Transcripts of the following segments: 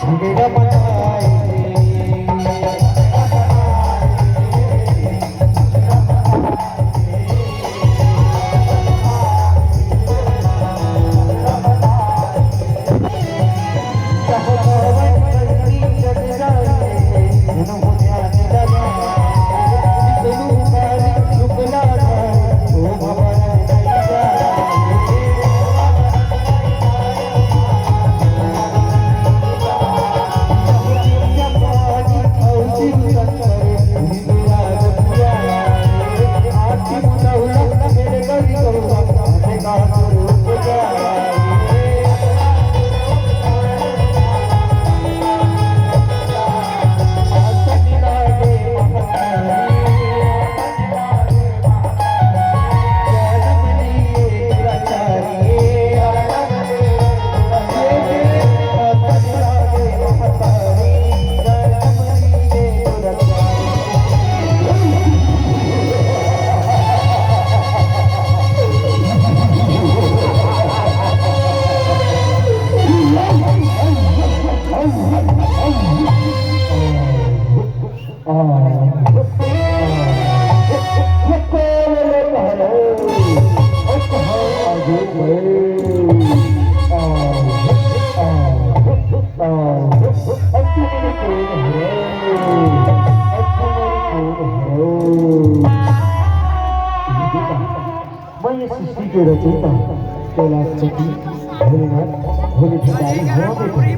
झगड़ा बनाएंगे रचयिता कैलाशपति भोलेनाथ भोले भंडारी हवा में थे।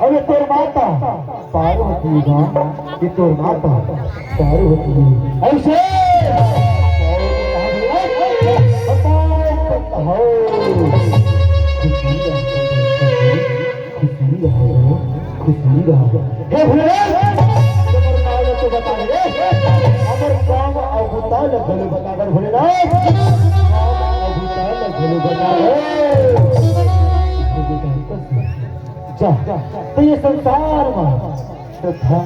अरे तोर माता पार्वती गाँव कि तोर माता पार्वती ऐसे खुशी हे भोलेनाथ तो बता दे अमर काम अवतार भोले बता भोलेनाथ तो ये संसार में श्रद्धा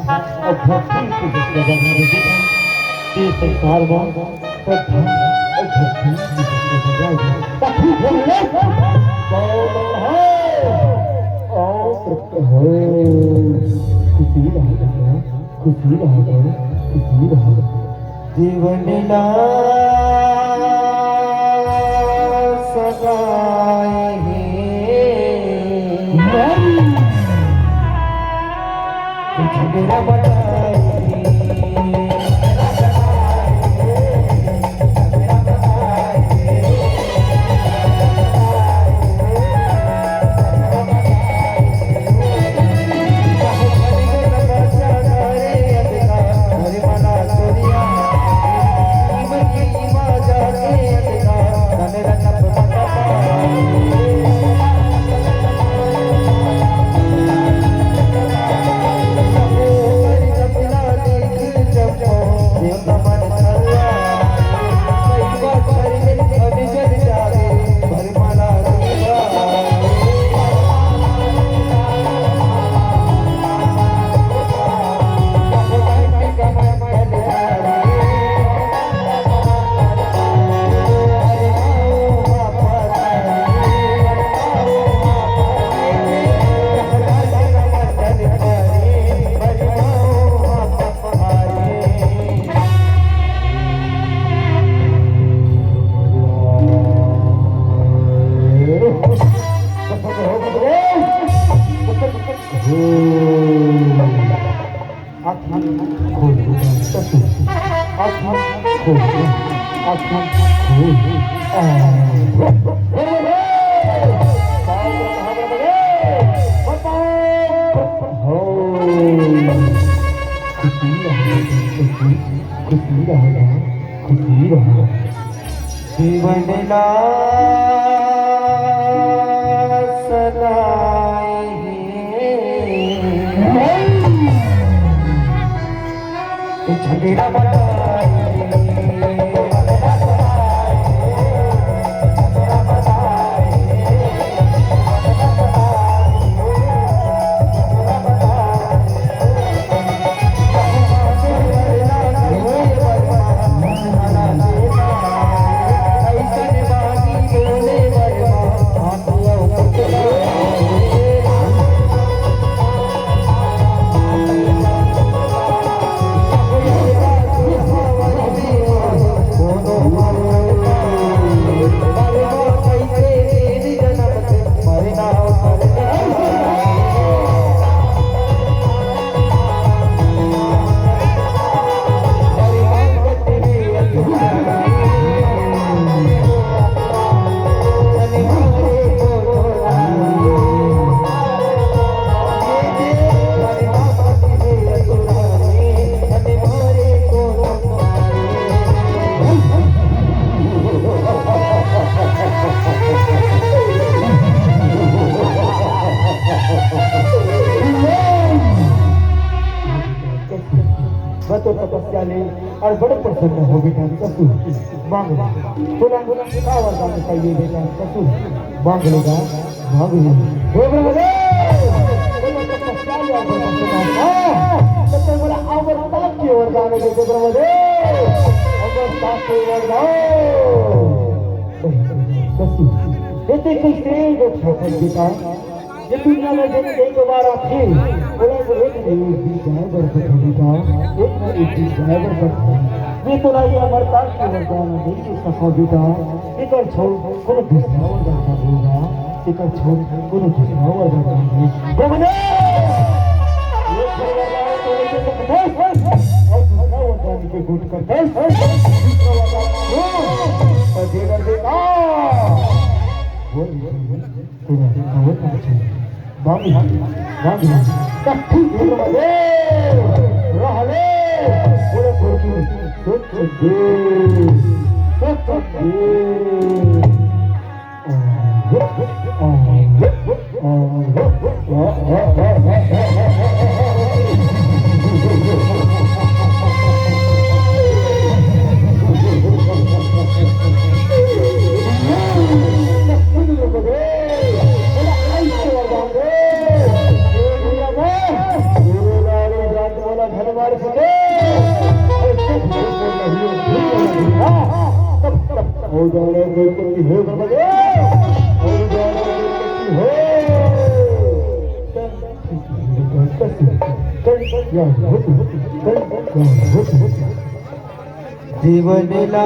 और भक्ति की ये संसार में श्रद्धा और भक्ति खुशी जीवन ला झगड़ा बनाएंगे जीवन ला झगड़ा वाले और बड़े प्रसन्न हो बेटा कसूर मांग बोला का वरदान चाहिए बेटा कसूर मांग लेगा मांग ले बोला अमरता की वरदान दे ब्रह्मदेव अमरता के वरदान कसूर ये कैसे जो ठाकुर बेटा ये दुनिया में जब एक बार आते बोला वो एक ड्राइवर बेटा एक ना एक ड्राइवर पर ये तो नहीं अमरता की वरदान नहीं सको बेटा एक छोड़ कोनो दूसरा वरदान होगा एक छोड़ कोनो दूसरा वरदान होगा गोविंद ये वरदान तो लेके सकते और दूसरा वरदान के गुट करते दूसरा वरदान तो देवर बेटा वो बाबू बाबू कट्ठी रहले पूरे कोठी सोच दे जीवनला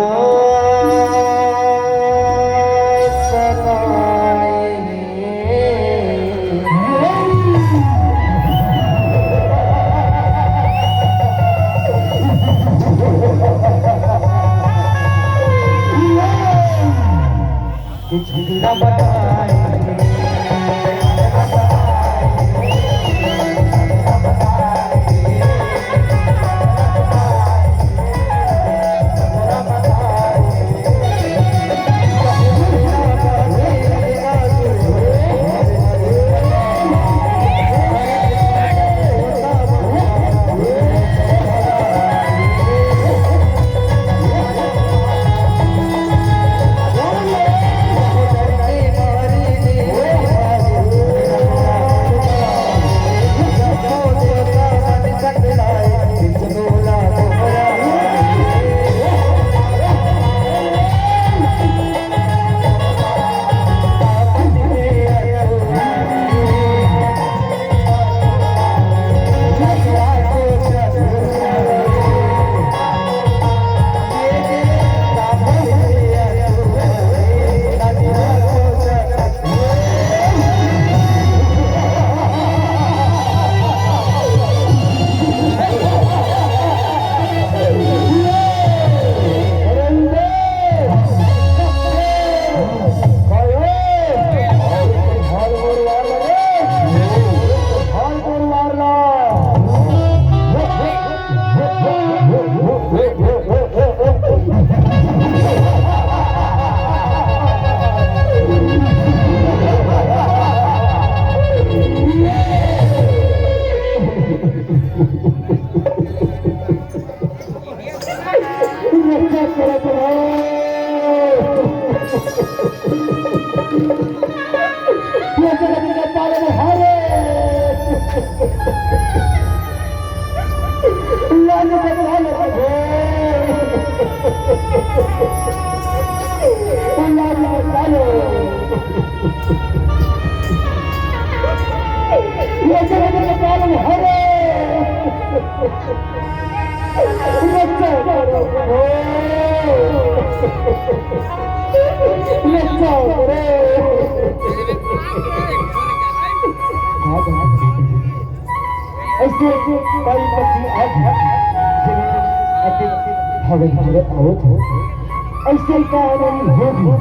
ऐसे कारण होगी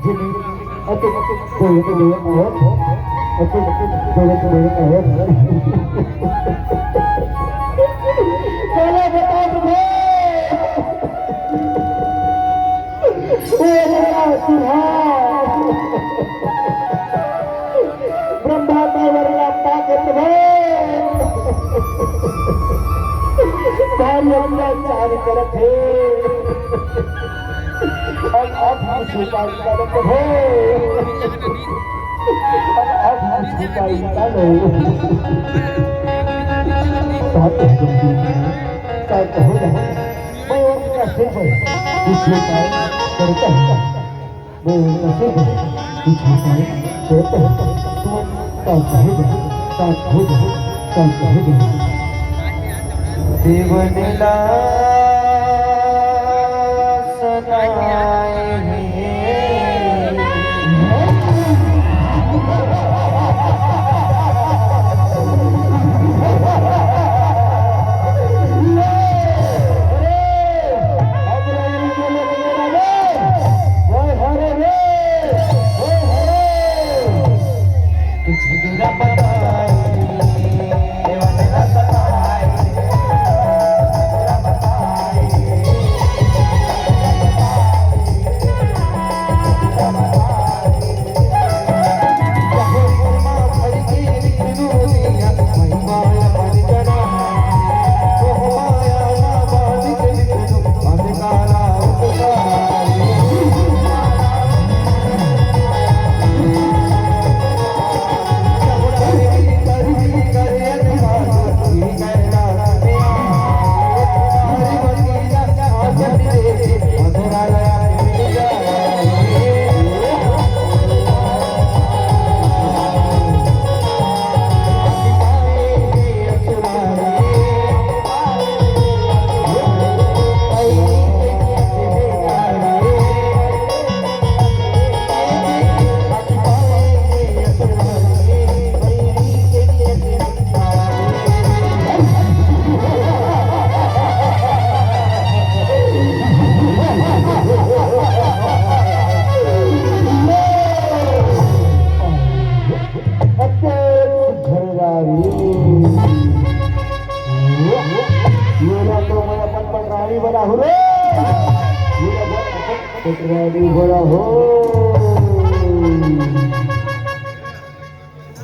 जिन्हें कोई ब्रह्मा हमारी अत्याचार करते अब हम स्वीकार करते हो अब हम स्वीकार करो साथ हो जाए मैं उनका सेवा स्वीकार करता हूँ मैं उनका सेवा स्वीकार करता हूँ साथ हो जाए साथ हो जाए साथ हो जाए देवनला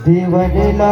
देवनला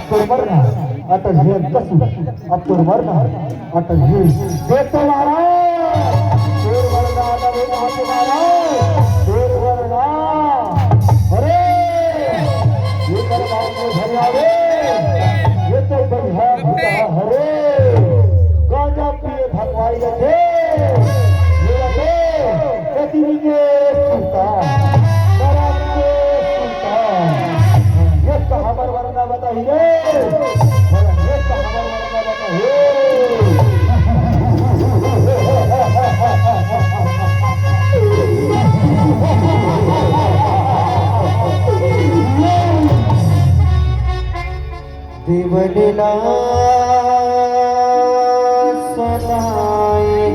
अटल हे कसू अब तो मरना अटल हे देख तो मारा शेर वरना अटल हाथ मारा शेर वरना अरे ये कर बात में घर आवे ये तो बढ़िया होता हरे गांजा पिए भगवाई रखे ये रखे कति के सुल्तान शराब के सुल्तान ये तो हमार वरना बताइए देवनला सनाए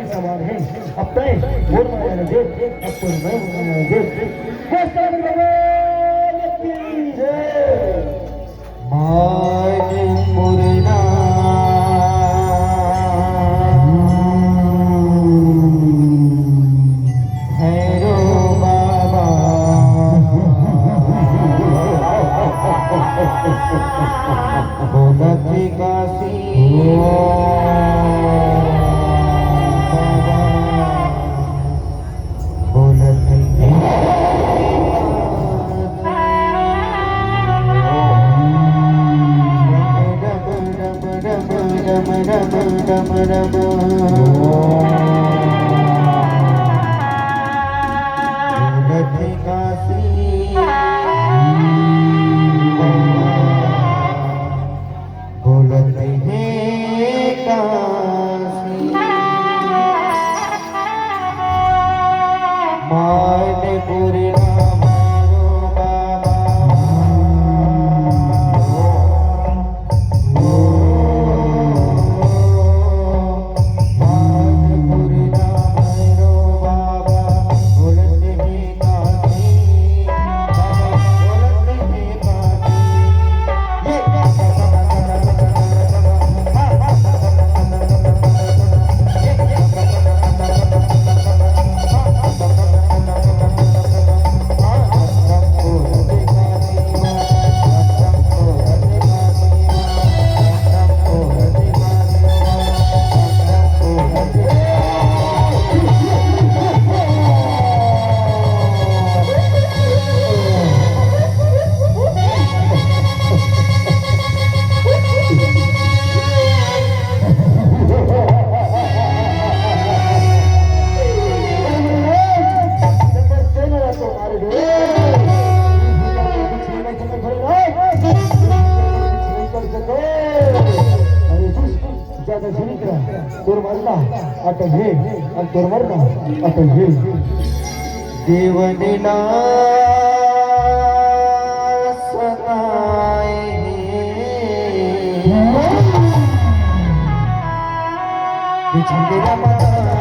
ही सवाल है अब तय बोल माया ने दे अब तो मैं माया दे कृष्ण भगवान की जय माय मुरना देवनीला सनाए झंडेला बताए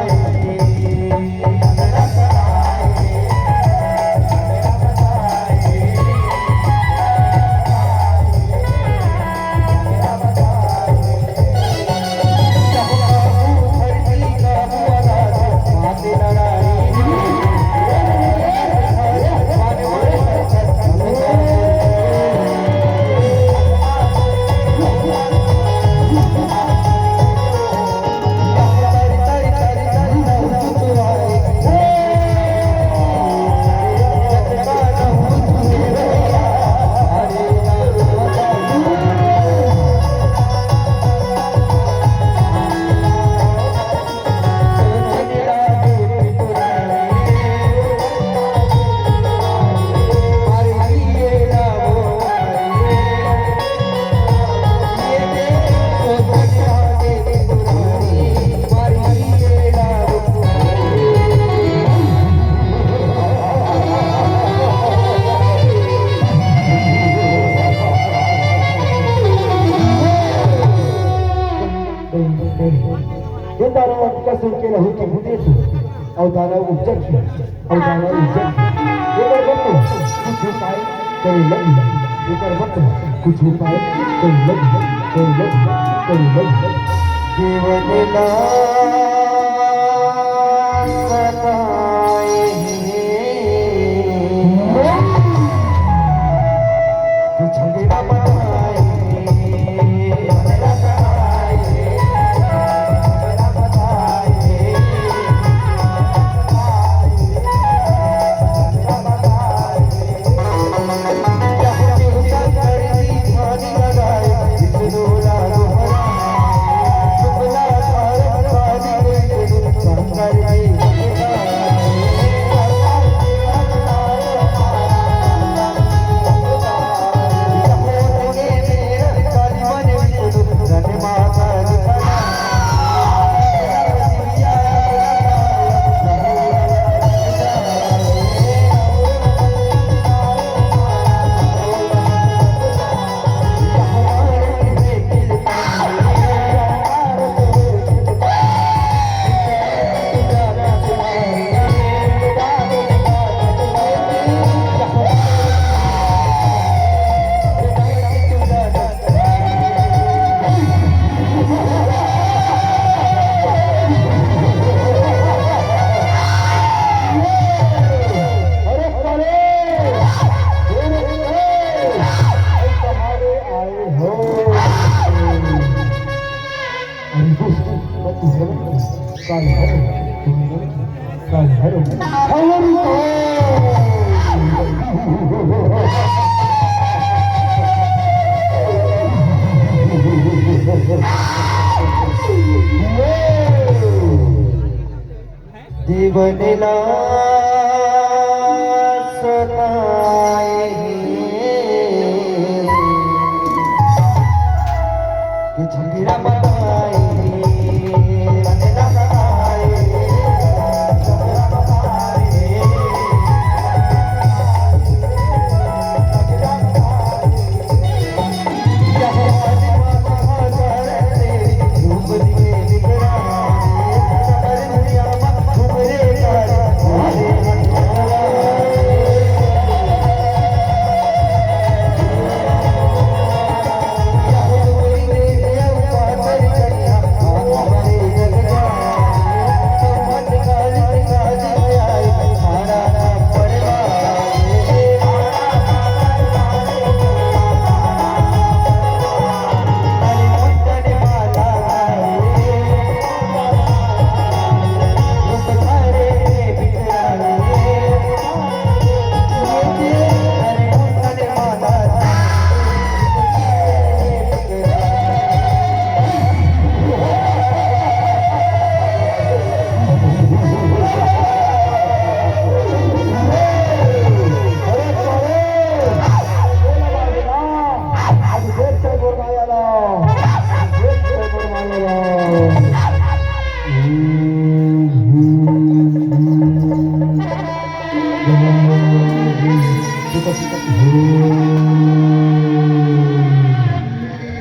अवतारा उज्जत अवतारा उज्जत एकर मतलब कुछ उपाय करे लगी एकर मतलब कुछ उपाय करे लगी जीवन ला सताए झंडेला बताए काल जीवनला सताए कि झंडीरा बताए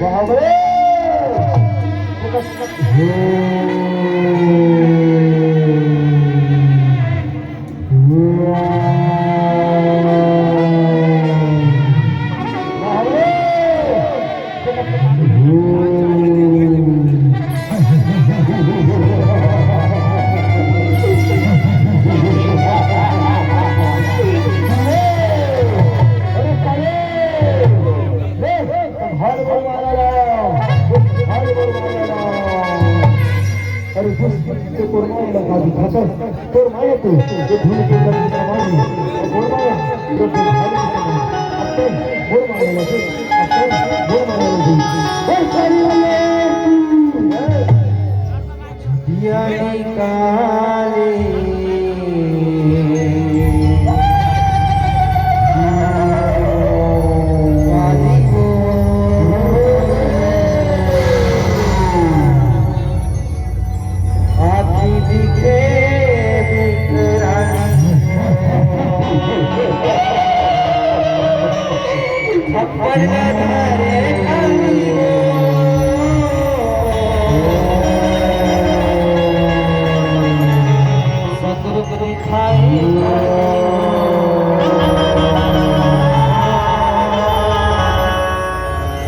बनला सताए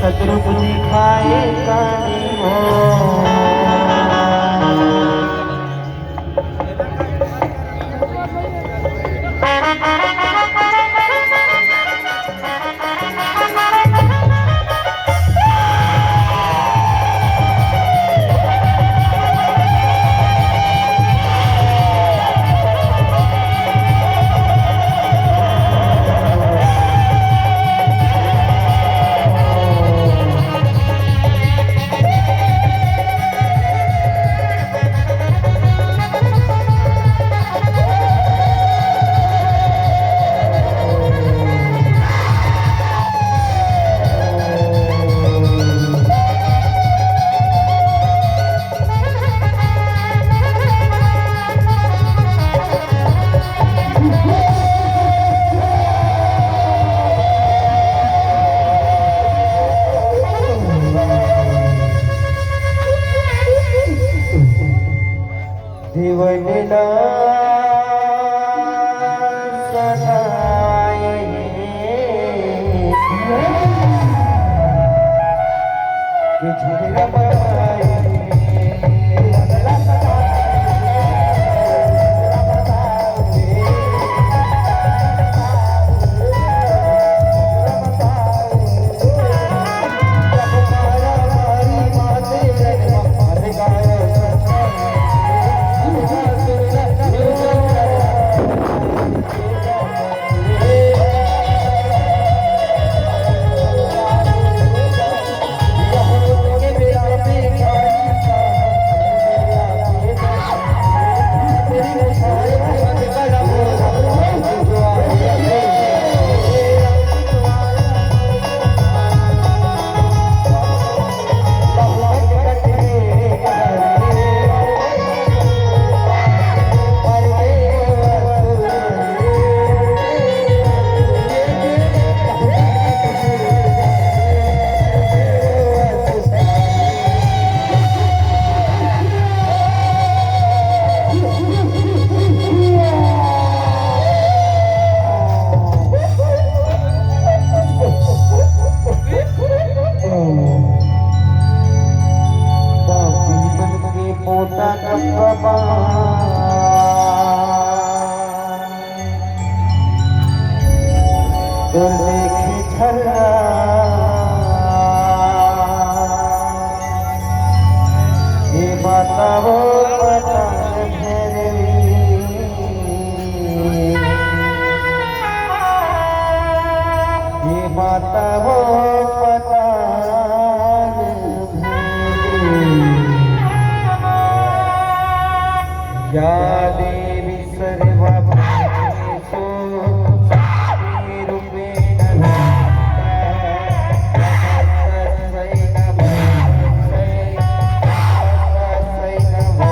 सतरूप दिखाए कानी हो जीवनला सताए कि झंडीरा बताए तो देखी झरना ये माता वो पतान भैरवी ये माता वो पतान भैरवी या देवी सर्वभूतेषु रूपेण तस्मै नमो तस्मै नमो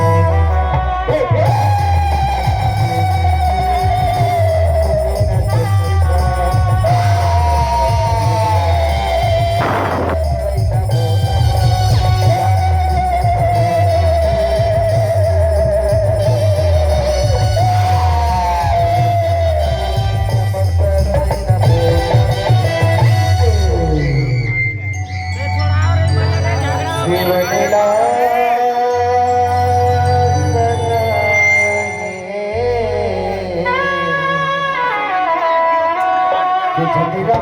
शिवलीला झंडीला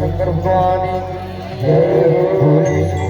शंकर भगवान की जय।